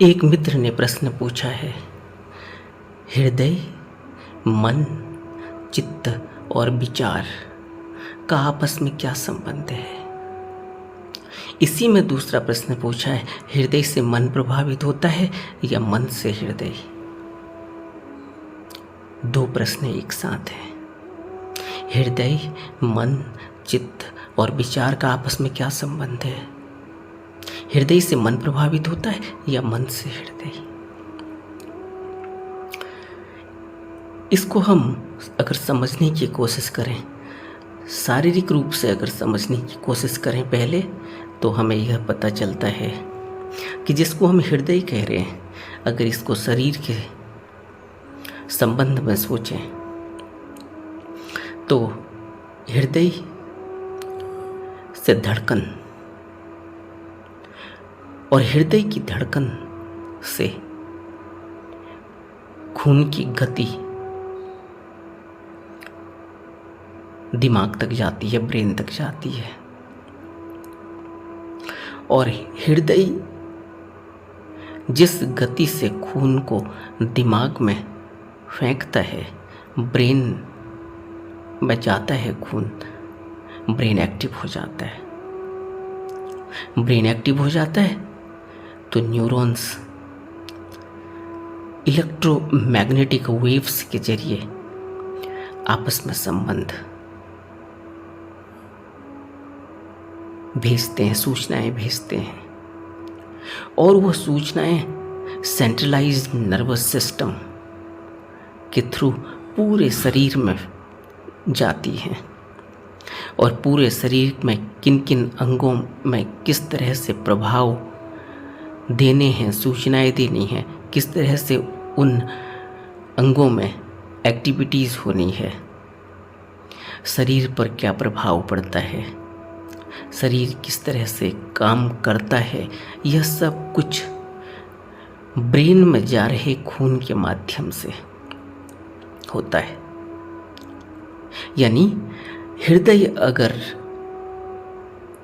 एक मित्र ने प्रश्न पूछा है, हृदय, मन, चित्त और विचार का आपस में क्या संबंध है। इसी में दूसरा प्रश्न पूछा है, हृदय से मन प्रभावित होता है या मन से हृदय। दो प्रश्न एक साथ हैं। हृदय, मन, चित्त और विचार का आपस में क्या संबंध है। हृदय से मन प्रभावित होता है या मन से हृदय। इसको हम अगर समझने की कोशिश करें, शारीरिक रूप से अगर समझने की कोशिश करें पहले, तो हमें यह पता चलता है कि जिसको हम हृदय कह रहे हैं, अगर इसको शरीर के संबंध में सोचें तो हृदय से धड़कन और हृदय की धड़कन से खून की गति दिमाग तक जाती है, ब्रेन तक जाती है। और हृदय जिस गति से खून को दिमाग में फेंकता है, ब्रेन में जाता है खून, ब्रेन एक्टिव हो जाता है। ब्रेन एक्टिव हो जाता है तो न्यूरॉन्स इलेक्ट्रोमैग्नेटिक वेव्स के जरिए आपस में संबंध भेजते हैं, सूचनाएं भेजते हैं। और वो सूचनाएं सेंट्रलाइज्ड नर्वस सिस्टम के थ्रू पूरे शरीर में जाती हैं और पूरे शरीर में किन किन अंगों में किस तरह से प्रभाव देने हैं, सूचनाएं देनी हैं, किस तरह से उन अंगों में एक्टिविटीज़ होनी है, शरीर पर क्या प्रभाव पड़ता है, शरीर किस तरह से काम करता है, यह सब कुछ ब्रेन में जा रहे खून के माध्यम से होता है। यानी हृदय अगर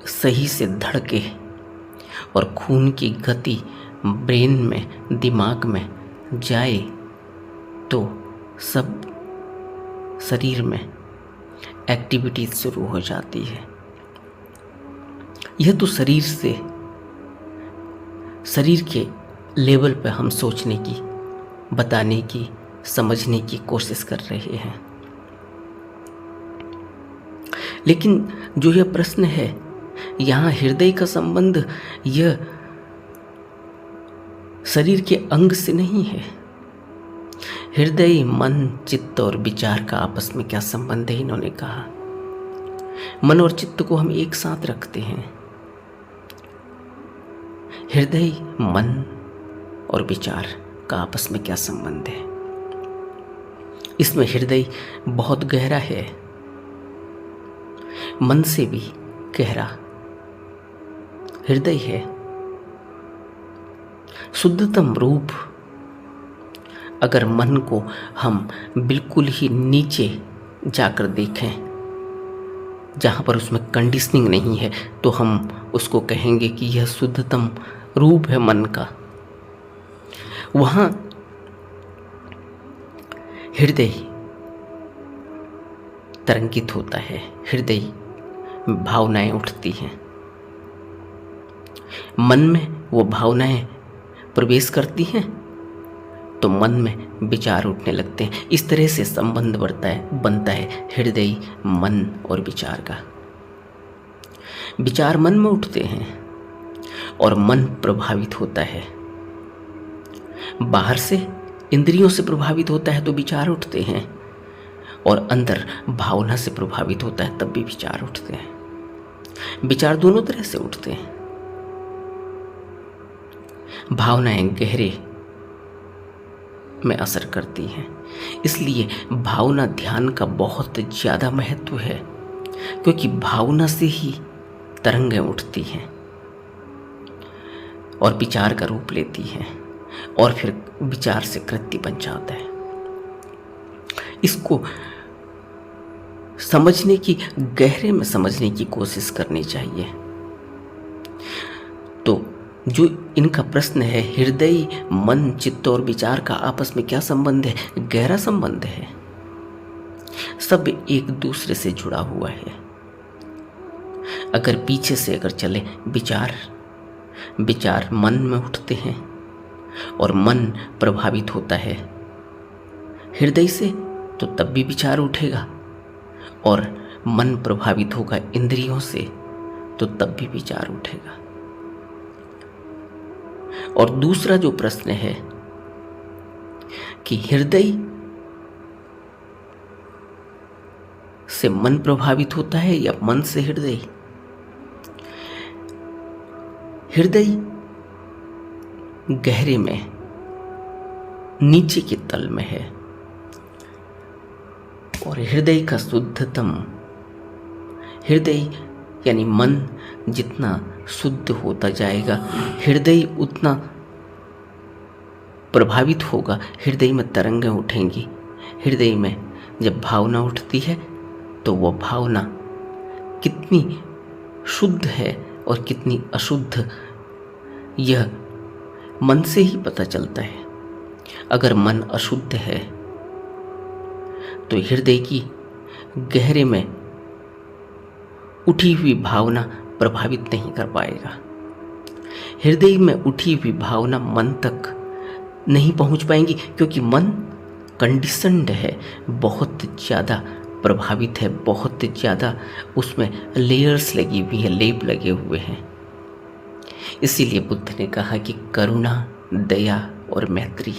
सही से धड़के और खून की गति ब्रेन में, दिमाग में जाए तो सब शरीर में एक्टिविटीज शुरू हो जाती है। यह तो शरीर के लेवल पे हम सोचने की, बताने की, समझने की कोशिश कर रहे हैं। लेकिन जो यह प्रश्न है, यहाँ हृदय का संबंध यह शरीर के अंग से नहीं है। हृदय, मन, चित्त और विचार का आपस में क्या संबंध है, इन्होंने कहा। मन और चित्त को हम एक साथ रखते हैं। हृदय, मन और विचार का आपस में क्या संबंध है। इसमें हृदय बहुत गहरा है, मन से भी गहरा हृदय है। शुद्धतम रूप अगर मन को हम बिल्कुल ही नीचे जाकर देखें, जहाँ पर उसमें कंडीशनिंग नहीं है, तो हम उसको कहेंगे कि यह शुद्धतम रूप है मन का। वहाँ हृदय तरंगित होता है, हृदय भावनाएं उठती हैं, मन में वो भावनाएं प्रवेश करती हैं तो मन में विचार उठने लगते हैं। इस तरह से संबंध बनता है हृदय, मन और विचार का। विचार मन में उठते हैं और मन प्रभावित होता है। बाहर से इंद्रियों से प्रभावित होता है तो विचार उठते हैं, और अंदर भावना से प्रभावित होता है तब भी विचार उठते हैं। विचार दोनों तरह से उठते हैं। भावनाएं गहरे में असर करती हैं, इसलिए भावना ध्यान का बहुत ज़्यादा महत्व है, क्योंकि भावना से ही तरंगें उठती हैं और विचार का रूप लेती हैं, और फिर विचार से कृत्य बन जाता है। इसको समझने की, गहरे में समझने की कोशिश करनी चाहिए। तो जो इनका प्रश्न है, हृदय, मन, चित्त और विचार का आपस में क्या संबंध है? गहरा संबंध है। सब एक दूसरे से जुड़ा हुआ है। अगर पीछे से अगर चले, विचार मन में उठते हैं और मन प्रभावित होता है हृदय से, तो तब भी विचार उठेगा, और मन प्रभावित होगा इंद्रियों से, तो तब भी विचार उठेगा। और दूसरा जो प्रश्न है कि हृदय से मन प्रभावित होता है या मन से हृदय? हृदय गहरे में, नीचे के तल में है, और हृदय का शुद्धतम, हृदय यानी मन जितना शुद्ध होता जाएगा, हृदय उतना प्रभावित होगा। हृदय में तरंगें उठेंगी। हृदय में जब भावना उठती है तो वह भावना कितनी शुद्ध है और कितनी अशुद्ध, यह मन से ही पता चलता है। अगर मन अशुद्ध है तो हृदय की गहरे में उठी हुई भावना प्रभावित नहीं कर पाएगा। हृदय में उठी हुई भावना मन तक नहीं पहुंच पाएंगी, क्योंकि मन कंडीशन्ड है, बहुत ज़्यादा प्रभावित है, बहुत ज़्यादा उसमें लेयर्स लगी हुई है, लेप लगे हुए हैं। इसीलिए बुद्ध ने कहा कि करुणा, दया और मैत्री।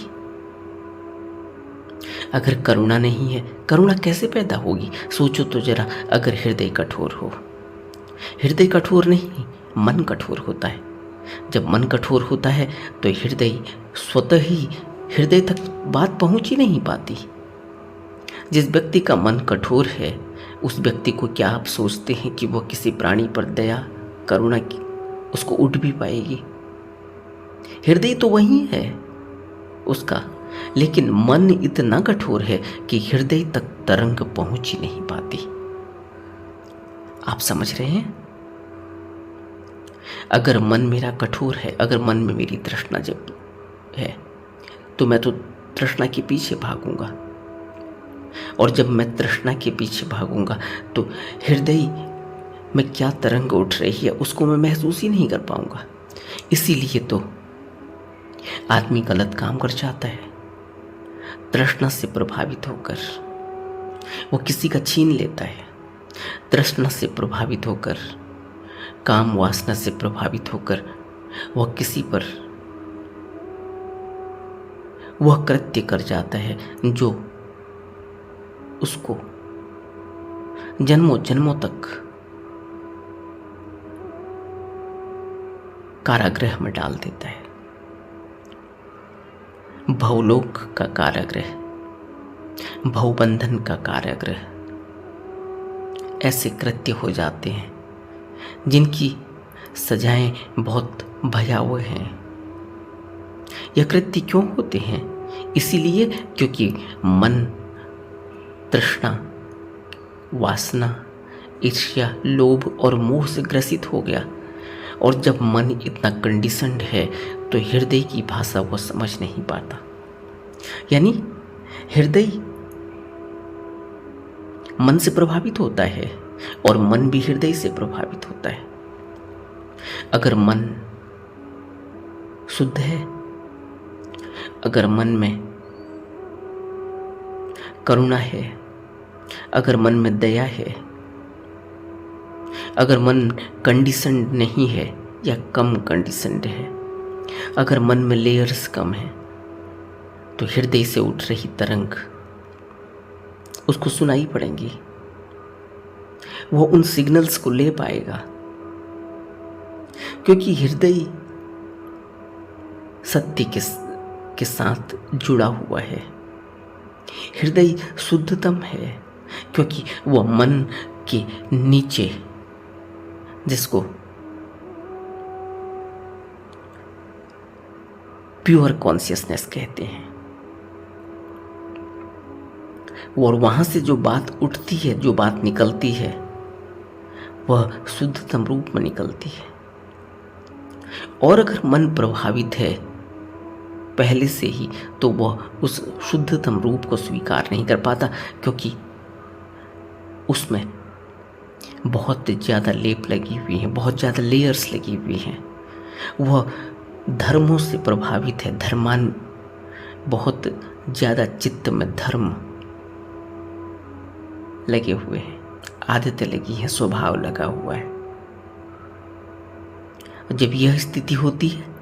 अगर करुणा नहीं है, करुणा कैसे पैदा होगी? सोचो तो जरा, अगर हृदय कठोर हो। हृदय कठोर नहीं, मन कठोर होता है। जब मन कठोर होता है तो हृदय स्वतः ही, हृदय तक बात पहुंच ही नहीं पाती। जिस व्यक्ति का मन कठोर है, उस व्यक्ति को क्या आप सोचते हैं कि वह किसी प्राणी पर दया, करुणा की उसको उठ भी पाएगी? हृदय तो वही है उसका, लेकिन मन इतना कठोर है कि हृदय तक तरंग पहुंच ही नहीं पाती। आप समझ रहे हैं? अगर मन मेरा कठोर है, अगर मन में मेरी तृष्णा जब है, तो मैं तो तृष्णा के पीछे भागूंगा, और जब मैं तृष्णा के पीछे भागूंगा तो हृदय में क्या तरंग उठ रही है उसको मैं महसूस ही नहीं कर पाऊंगा। इसीलिए तो आदमी गलत काम कर जाता है। तृष्णा से प्रभावित होकर वो किसी का छीन लेता है। तृष्णा से प्रभावित होकर, काम वासना से प्रभावित होकर वह किसी पर वह कृत्य कर जाता है जो उसको जन्मों जन्मों तक कारागृह में डाल देता है। भवलोक का कारागृह, भवबंधन का कारागृह। ऐसे कृत्य हो जाते हैं जिनकी सजाएं बहुत भयावह हैं। यह कृत्य क्यों होते हैं? इसीलिए क्योंकि मन तृष्णा, वासना, ईर्ष्या, लोभ और मोह से ग्रसित हो गया। और जब मन इतना कंडीशन्ड है तो हृदय की भाषा वो समझ नहीं पाता। यानी हृदय मन से प्रभावित होता है और मन भी हृदय से प्रभावित होता है। अगर मन शुद्ध है, अगर मन में करुणा है, अगर मन में दया है, अगर मन कंडीशन्ड नहीं है या कम कंडीशन्ड है, अगर मन में लेयर्स कम है, तो हृदय से उठ रही तरंग उसको सुनाई पड़ेंगी। वो उन सिग्नल्स को ले पाएगा, क्योंकि हृदय सत्य के साथ जुड़ा हुआ है। हृदय शुद्धतम है, क्योंकि वह मन के नीचे, जिसको प्योर कॉन्शियसनेस कहते हैं, और वहां से जो बात उठती है, जो बात निकलती है, वह शुद्धतम रूप में निकलती है। और अगर मन प्रभावित है पहले से ही, तो वह उस शुद्धतम रूप को स्वीकार नहीं कर पाता, क्योंकि उसमें बहुत ज़्यादा लेप लगी हुई हैं, बहुत ज़्यादा लेयर्स लगी हुई हैं। वह धर्मों से प्रभावित है, धर्मान, बहुत ज़्यादा चित्त में धर्म लगे हुए हैं, आदतें लगी हैं, स्वभाव लगा हुआ है। जब यह स्थिति होती है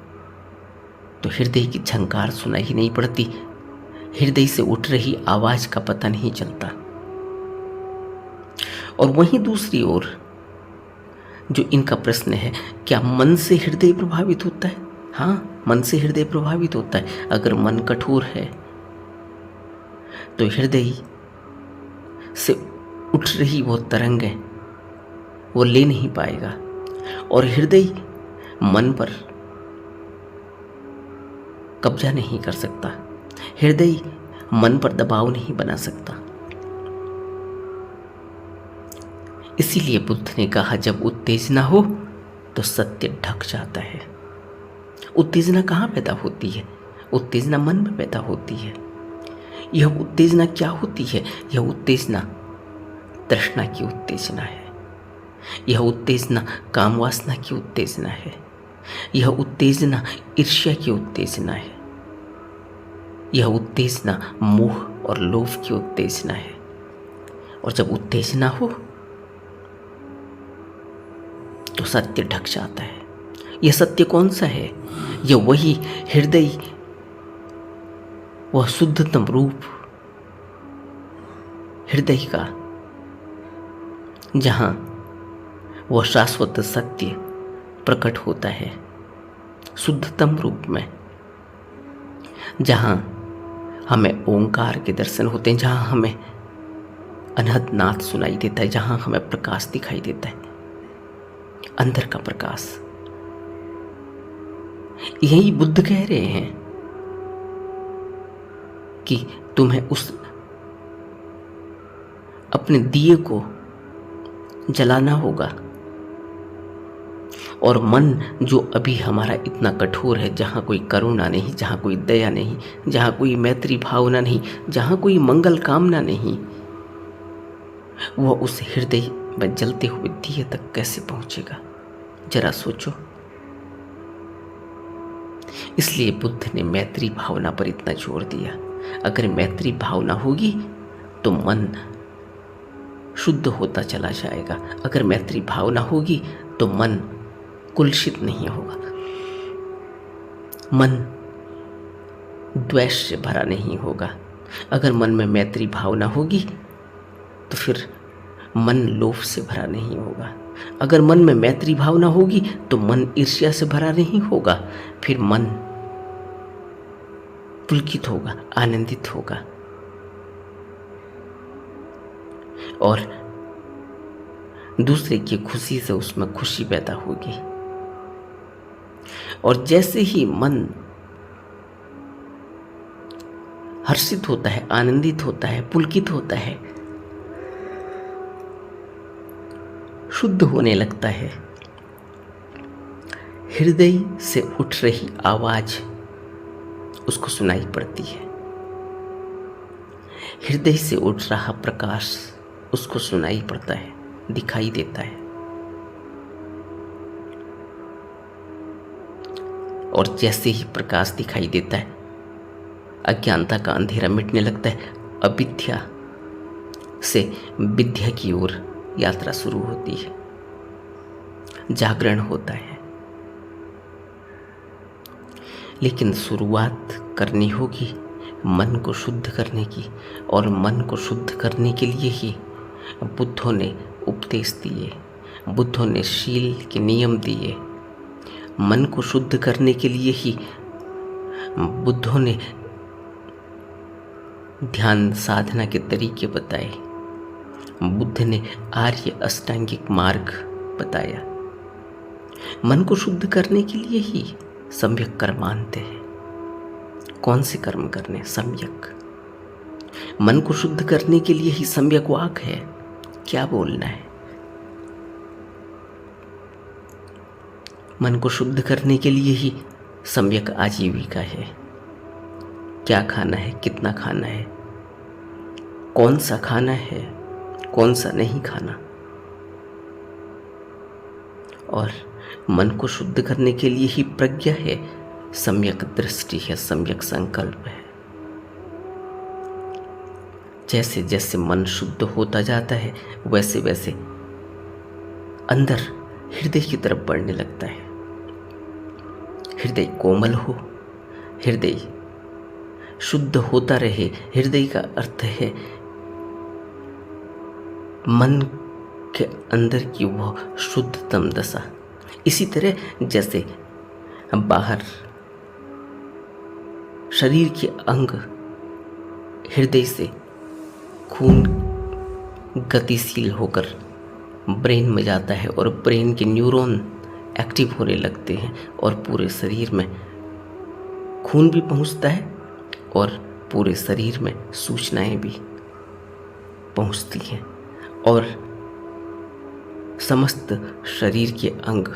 तो हृदय की झंकार सुनाई ही नहीं पड़ती, हृदय से उठ रही आवाज का पता नहीं चलता। और वहीं दूसरी ओर जो इनका प्रश्न है, क्या मन से हृदय प्रभावित होता है? हाँ, मन से हृदय प्रभावित होता है। अगर मन कठोर है तो हृदय से उठ रही वो तरंग है, वो ले नहीं पाएगा, और हृदय मन पर कब्जा नहीं कर सकता, हृदय मन पर दबाव नहीं बना सकता। इसीलिए बुद्ध ने कहा, जब उत्तेजना हो तो सत्य ढक जाता है। उत्तेजना कहाँ पैदा होती है? उत्तेजना मन में पैदा होती है। यह उत्तेजना क्या होती है? यह उत्तेजना तृष्णा की उत्तेजना है, यह उत्तेजना काम वासना की उत्तेजना है, यह उत्तेजना ईर्ष्या की उत्तेजना है, यह उत्तेजना मोह और लोभ की उत्तेजना है। और जब उत्तेजना हो तो सत्य ढक जाता है। यह सत्य कौन सा है? यह वही हृदय, वह शुद्धतम रूप हृदय का, जहां वह शाश्वत सत्य प्रकट होता है शुद्धतम रूप में, जहां हमें ओंकार के दर्शन होते हैं, जहां हमें अनहद नाद सुनाई देता है, जहां हमें प्रकाश दिखाई देता है, अंदर का प्रकाश। यही बुद्ध कह रहे हैं कि तुम्हें उस अपने दिए को जलाना होगा, और मन जो अभी हमारा इतना कठोर है, जहाँ कोई करुणा नहीं, जहाँ कोई दया नहीं, जहाँ कोई मैत्री भावना नहीं, जहाँ कोई मंगल कामना नहीं, वह उस हृदय में जलते हुए दिए तक कैसे पहुंचेगा? जरा सोचो। इसलिए बुद्ध ने मैत्री भावना पर इतना जोर दिया। अगर मैत्री भावना होगी तो मन शुद्ध होता चला जाएगा। अगर मैत्री भावना होगी तो मन कुलसित नहीं होगा, मन द्वेष से भरा नहीं होगा। अगर मन में मैत्री भावना होगी तो फिर मन लोभ से भरा नहीं होगा। अगर मन में मैत्री भावना होगी तो मन ईर्ष्या से भरा नहीं होगा, फिर मन पुलकित होगा, आनंदित होगा, और दूसरे की खुशी से उसमें खुशी पैदा होगी। और जैसे ही मन हर्षित होता है, आनंदित होता है, पुलकित होता है, शुद्ध होने लगता है, हृदय से उठ रही आवाज उसको सुनाई पड़ती है, हृदय से उठ रहा प्रकाश उसको सुनाई पड़ता है, दिखाई देता है। और जैसे ही प्रकाश दिखाई देता है, अज्ञानता का अंधेरा मिटने लगता है, अविद्या से विद्या की ओर यात्रा शुरू होती है, जागरण होता है। लेकिन शुरुआत करनी होगी मन को शुद्ध करने की, और मन को शुद्ध करने के लिए ही बुद्धों ने उपदेश दिए, बुद्धों ने शील के नियम दिए। मन को शुद्ध करने के लिए ही बुद्धों ने ध्यान साधना के तरीके बताए, बुद्ध ने आर्य अष्टांगिक मार्ग बताया। मन को शुद्ध करने के लिए ही सम्यक कर्मांत है। कौन से कर्म करने? सम्यक। मन को शुद्ध करने के लिए ही सम्यक वाक है, क्या बोलना है। मन को शुद्ध करने के लिए ही सम्यक आजीविका है। क्या खाना है, कितना खाना है, कौन सा खाना है, कौन सा नहीं खाना, और मन को शुद्ध करने के लिए ही प्रज्ञा है, सम्यक दृष्टि है, सम्यक संकल्प है। जैसे जैसे मन शुद्ध होता जाता है वैसे वैसे अंदर हृदय की तरफ बढ़ने लगता है। हृदय कोमल हो, हृदय शुद्ध होता रहे। हृदय का अर्थ है मन के अंदर की वह शुद्धतम दशा। इसी तरह जैसे बाहर शरीर के अंग हृदय से खून गतिशील होकर ब्रेन में जाता है और ब्रेन के न्यूरॉन एक्टिव होने लगते हैं और पूरे शरीर में खून भी पहुंचता है और पूरे शरीर में सूचनाएं भी पहुंचती हैं और समस्त शरीर के अंग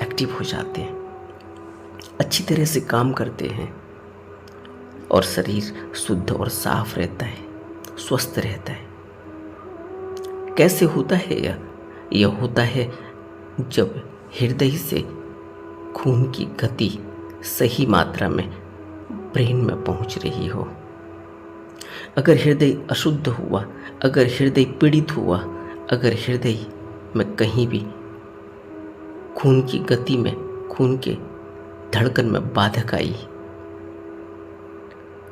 एक्टिव हो जाते हैं, अच्छी तरह से काम करते हैं और शरीर शुद्ध और साफ रहता है, स्वस्थ रहता है। कैसे होता है यह होता है जब हृदय से खून की गति सही मात्रा में ब्रेन में पहुंच रही हो। अगर हृदय अशुद्ध हुआ, अगर हृदय पीड़ित हुआ, अगर हृदय में कहीं भी खून की गति में, खून के धड़कन में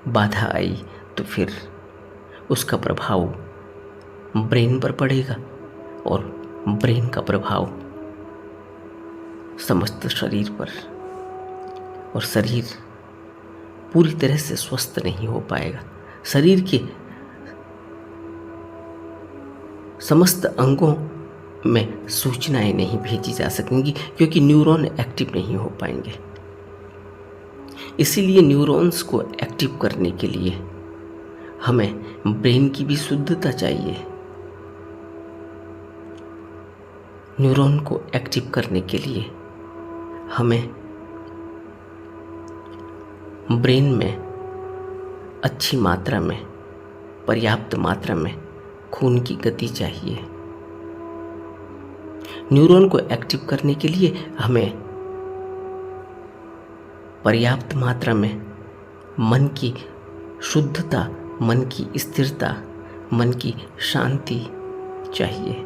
बाधा आई तो फिर उसका प्रभाव ब्रेन पर पड़ेगा और ब्रेन का प्रभाव समस्त शरीर पर, और शरीर पूरी तरह से स्वस्थ नहीं हो पाएगा। शरीर के समस्त अंगों में सूचनाएं नहीं भेजी जा सकेंगी क्योंकि न्यूरॉन एक्टिव नहीं हो पाएंगे। इसीलिए न्यूरॉन्स को एक्टिव करने के लिए हमें ब्रेन की भी शुद्धता चाहिए। न्यूरॉन को एक्टिव करने के लिए हमें ब्रेन में अच्छी मात्रा में, पर्याप्त मात्रा में खून की गति चाहिए। न्यूरॉन को एक्टिव करने के लिए हमें पर्याप्त मात्रा में मन की शुद्धता, मन की स्थिरता, मन की शांति चाहिए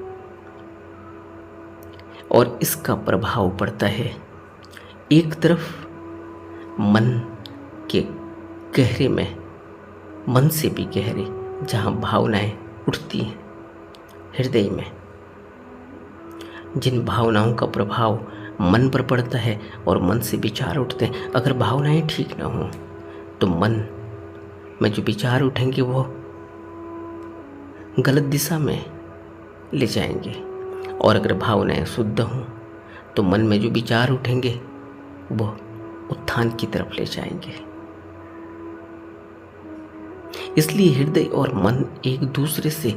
और इसका प्रभाव पड़ता है एक तरफ मन के गहरे में, मन से भी गहरे जहाँ भावनाएं उठती हैं हृदय में, जिन भावनाओं का प्रभाव मन पर पड़ता है और मन से विचार उठते हैं। अगर भावनाएं ठीक ना हों तो मन में जो विचार उठेंगे वो गलत दिशा में ले जाएंगे, और अगर भावनाएं शुद्ध हों तो मन में जो विचार उठेंगे वो उत्थान की तरफ ले जाएंगे। इसलिए हृदय और मन एक दूसरे से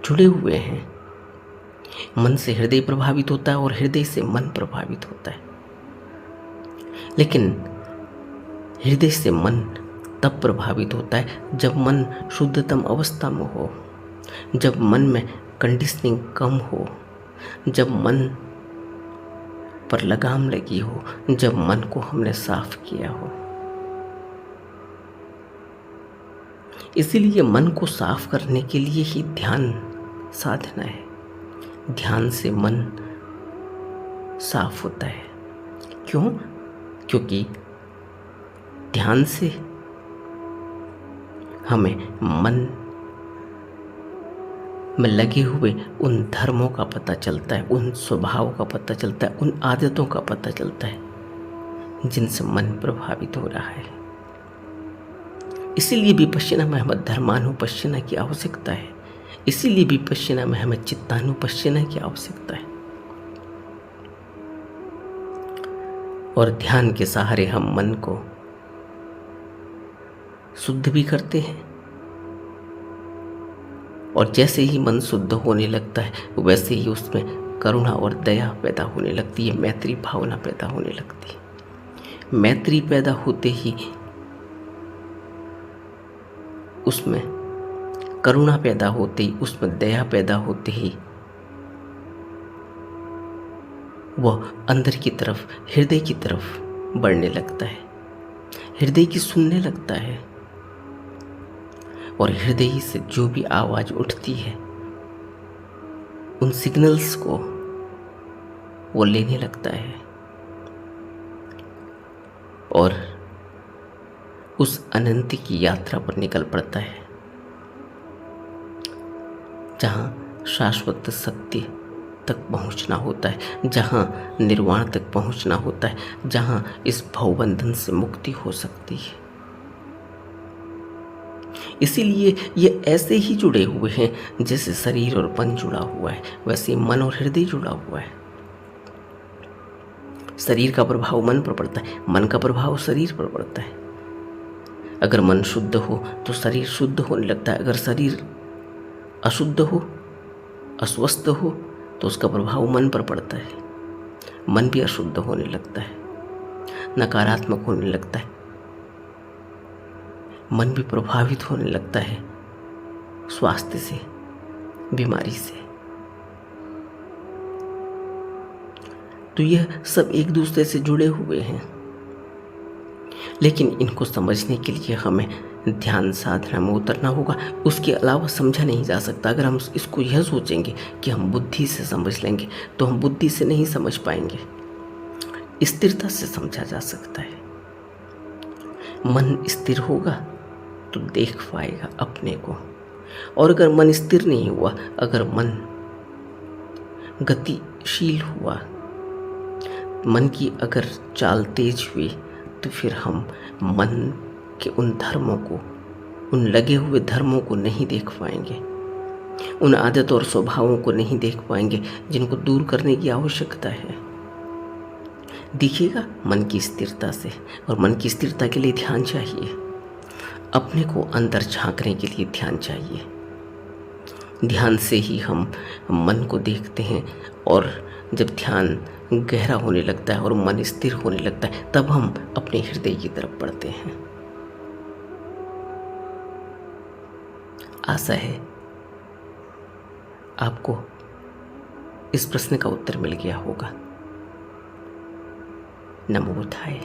जुड़े हुए हैं। मन से हृदय प्रभावित होता है और हृदय से मन प्रभावित होता है, लेकिन हृदय से मन तब प्रभावित होता है जब मन शुद्धतम अवस्था में हो, जब मन में कंडीशनिंग कम हो, जब मन पर लगाम लगी हो, जब मन को हमने साफ किया हो। इसीलिए मन को साफ करने के लिए ही ध्यान साधना है। ध्यान से मन साफ होता है। क्यों? क्योंकि ध्यान से हमें मन में लगे हुए उन धर्मों का पता चलता है, उन स्वभाव का पता चलता है, उन आदतों का पता चलता है जिनसे मन प्रभावित हो रहा है। इसीलिए विपश्यना में हमें धर्मानुपश्यना की आवश्यकता है। इसीलिए विपश्यना में हमें चित्तानुपश्यना की आवश्यकता है। और ध्यान के सहारे हम मन को शुद्ध भी करते हैं, और जैसे ही मन शुद्ध होने लगता है वैसे ही उसमें करुणा और दया पैदा होने लगती है, मैत्री भावना पैदा होने लगती है। मैत्री पैदा होते ही उसमें करुणा पैदा होते ही, उसमें दया पैदा होते ही वह अंदर की तरफ, हृदय की तरफ बढ़ने लगता है, हृदय की सुनने लगता है, और हृदय से जो भी आवाज उठती है उन सिग्नल्स को वो लेने लगता है और उस अनंत की यात्रा पर निकल पड़ता है, जहां शाश्वत सत्य तक पहुंचना होता है, जहां निर्वाण तक पहुंचना होता है, जहां इस भवबंधन से मुक्ति हो सकती है। इसीलिए ये ऐसे ही जुड़े हुए हैं जैसे शरीर और मन जुड़ा हुआ है, वैसे मन और हृदय जुड़ा हुआ है। शरीर का प्रभाव मन पर पड़ता है, मन का प्रभाव शरीर पर पड़ता है। अगर मन शुद्ध हो तो शरीर शुद्ध होने लगता है, अगर शरीर अशुद्ध हो, अस्वस्थ हो, तो उसका प्रभाव मन पर पड़ता है, मन भी अशुद्ध होने लगता है, नकारात्मक होने लगता है, मन भी प्रभावित होने लगता है स्वास्थ्य से, बीमारी से। तो यह सब एक दूसरे से जुड़े हुए हैं, लेकिन इनको समझने के लिए हमें ध्यान साधना में उतरना होगा। उसके अलावा समझा नहीं जा सकता। अगर हम इसको यह सोचेंगे कि हम बुद्धि से समझ लेंगे तो हम बुद्धि से नहीं समझ पाएंगे। स्थिरता से समझा जा सकता है। मन स्थिर होगा तो देख पाएगा अपने को, और अगर मन स्थिर नहीं हुआ, अगर मन गतिशील हुआ, मन की अगर चाल तेज हुई, तो फिर हम मन के उन धर्मों को, उन लगे हुए धर्मों को नहीं देख पाएंगे, उन आदत और स्वभावों को नहीं देख पाएंगे जिनको दूर करने की आवश्यकता है। दिखेगा मन की स्थिरता से, और मन की स्थिरता के लिए ध्यान चाहिए। अपने को अंदर झांकने के लिए ध्यान चाहिए। ध्यान से ही हम मन को देखते हैं, और जब ध्यान गहरा होने लगता है और मन स्थिर होने लगता है, तब हम अपने हृदय की तरफ बढ़ते हैं। आशा है आपको इस प्रश्न का उत्तर मिल गया होगा। नमो बुद्धाय।